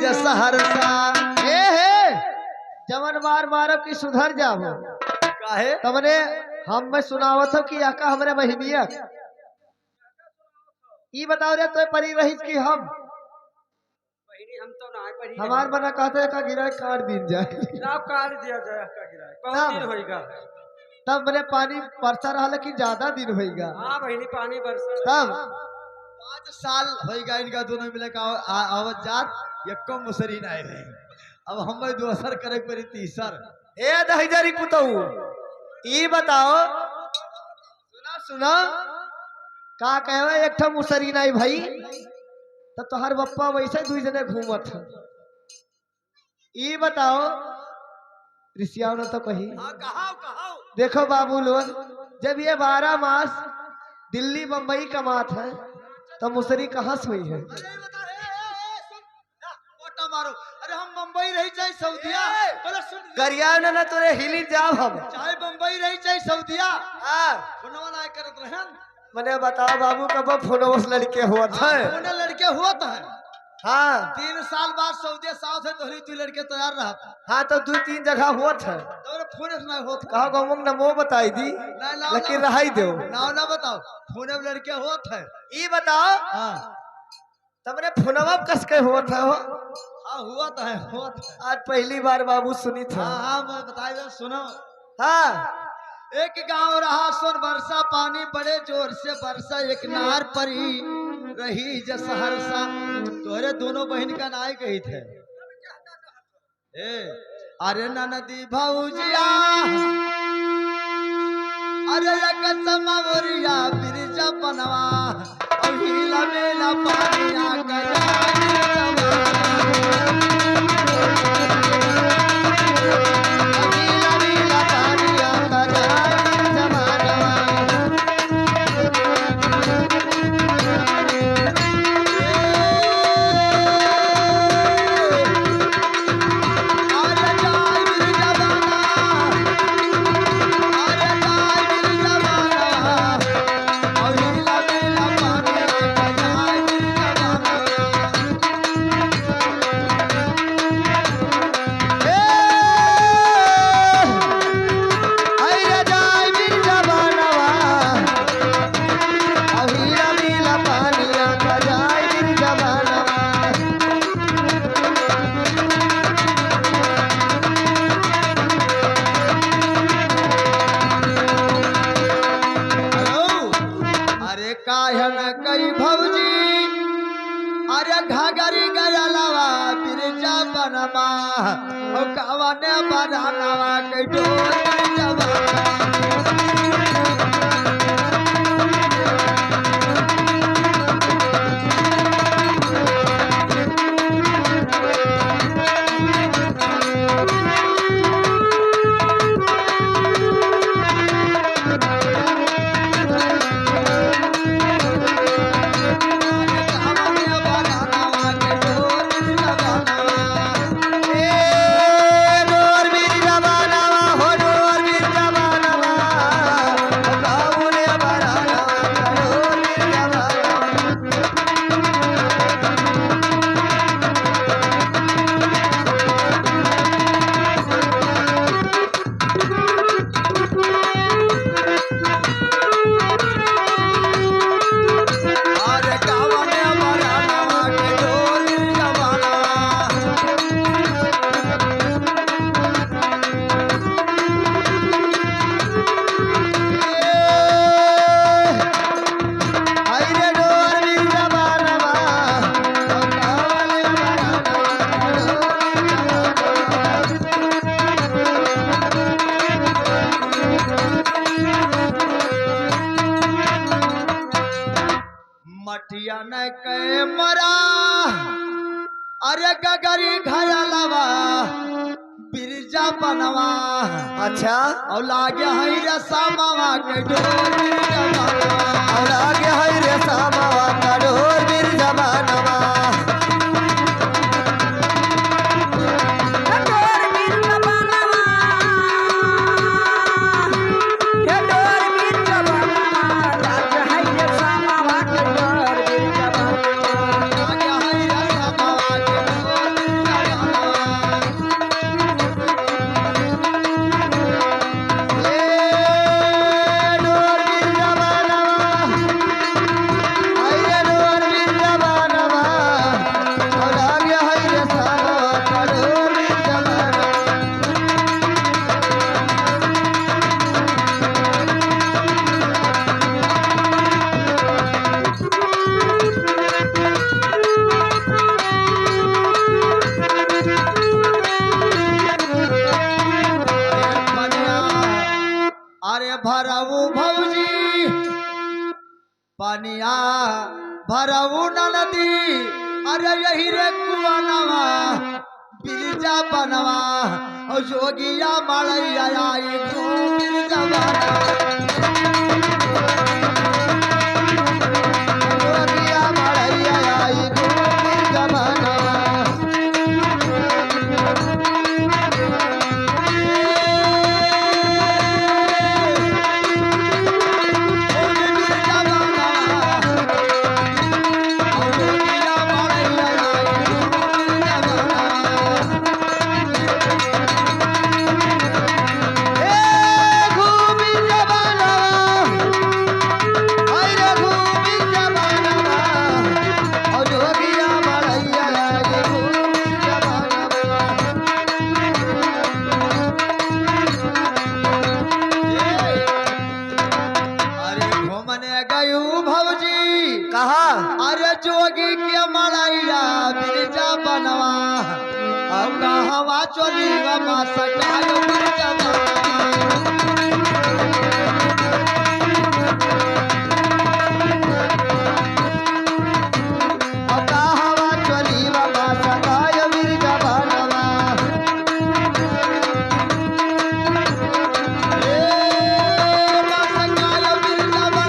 जैसा हरसा। हे जमन मार मारो कि सुधर जाओ काहे तमने हम मैं सुनावत हो कि आका हमरे बहिनिया ई बताओ रे तो परी रहीस कि हम हम तो ना पढ़ी हमार बना कहते का गिरा काट दिन जाए ना काट दिया जाए का गिराए बहुत दिन होएगा। तब मैंने पानी बरसा रहा कि ज्यादा दिन होएगा हां बहिनी पानी बरसा तब 5 साल होएगा इनका दोनों मिले का आवत जात एको मुसरी नहीं रहे। अब हम दोसर करे परी तीसर। ए दहिजरी पुतऊ ई बताओ सुना सुना का कहवे एक ठो मुसरी नहीं भाई तो तोहर बप्पा वैसे दुई जने घूमत है। ई बताओ ऋषिया ने तो कही हां कहाओ कहाओ। देखो बाबू लोग जब ये 12 मास दिल्ली बम्बई कमात है तो मुसरी कहाँ से हुई है। अरे बता मारो। अरे हम मुंबई रही चाहे सऊदिया बोले सुन गरिया ना तोरे हिली जाओ हम चाहे मुंबई रही चाहे सऊदिया हाँ फोनवा ना करत रहन। मैंने बताओ बाबू कब फोन उस लड़के हुआ था फोन लड़के हुआ था। हाँ 3 साल बाद सऊदी साउथ है तोहरी तू लड़के तैयार रहा। हाँ तो 2-3 जगह हुआ था तोरे फोन ना होत कहा गौ नमो बताई दी ना लेकिन रहाई दो ना बताओ फोन लड़के होत है। ई बताओ हां तमने फोनवा कस के हुआ था हो हां हुआ तो है होत है। आज पहली बार बाबू सुनी था। हां मैं बताई दो सुनो। हाँ एक गांव रहा सोन बरसा पानी बड़े जोर से बरसा एक नार परी रही जस हरसा। तोरे दोनों बहन का नाय कही थे। ए अरे ननदी भौजिया अरे एक समवरिया बिरजा बनवा अहिला मेला पानिया कई भौजी अरे घाघरी गया लवा बिरजा बनवा और कवने बनावा के डोर जवा। मटिया न के मरा अरे गगरी घया लवा बिरजा बनवा। अच्छा और लागे है रे सामावा के डोर बिरजा बनवा। और आगे है रे सामावा का डोर बिरजा बनवा। पानिया भरऊ न नदी अरे यही रे कुआनवा बिरजा बनवा और जोगिया मड़ैया आई घूम बिरजा बनवा जोगिया मड़ैया आई घूम बिरजा बनवा कहा अरे जोगी के मड़ैया बिरजा बनवा अब कहवा चोली मा सकायो बिरजा अब कहवा चोली मा सकायो बिरजा बनवा मा सकायो बिरजा बनवा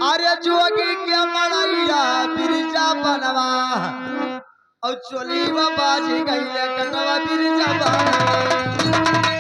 अरे जोगी के मड़ैया बिरजा बनवा और चोली बाजी गई कटवा बिरजा बनवा